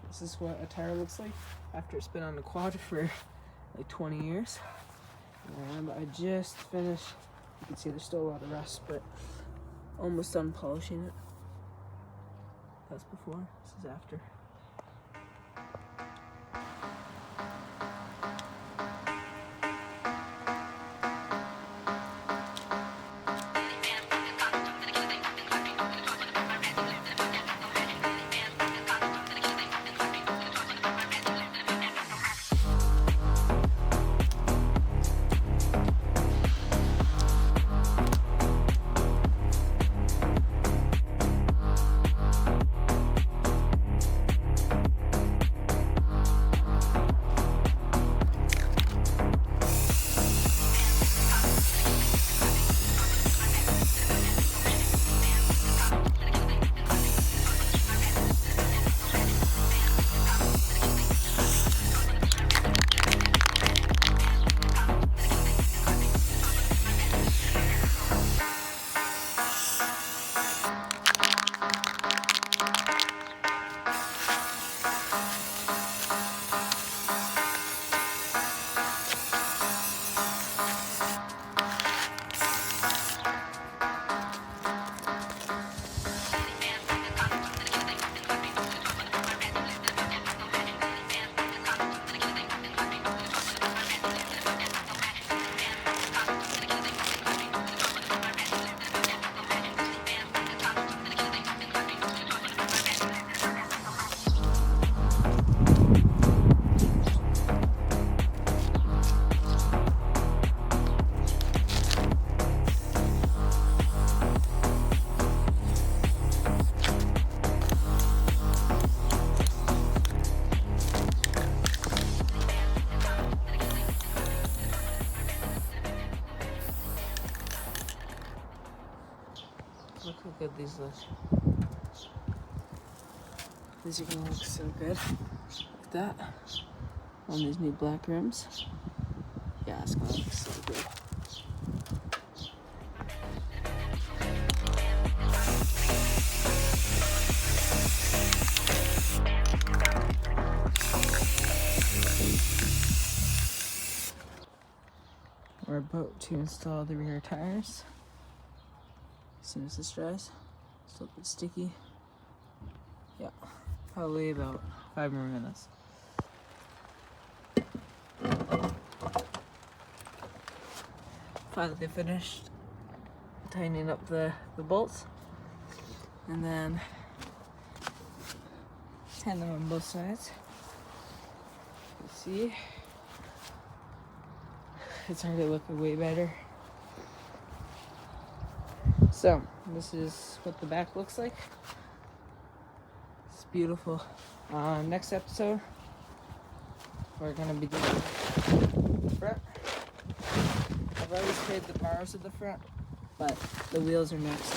This is what a tire looks like after it's been on the quad for like 20 years. And I just finished, you can see there's still a lot of rust, but almost done polishing it. That's before, this is after. Look how good these look. These are gonna look so good. Look at that. On these new black rims. Yeah, it's gonna look so good. We're about to install the rear tires. As soon as this dries, still a bit sticky. Yeah, probably about 5 more minutes. Finally finished tightening up the bolts, and then tighten them on both sides. You see, it's already looking way better. So, this is what the back looks like. It's beautiful. Next episode, we're gonna be doing the front. I've already sprayed the bars of the front, but the wheels are next.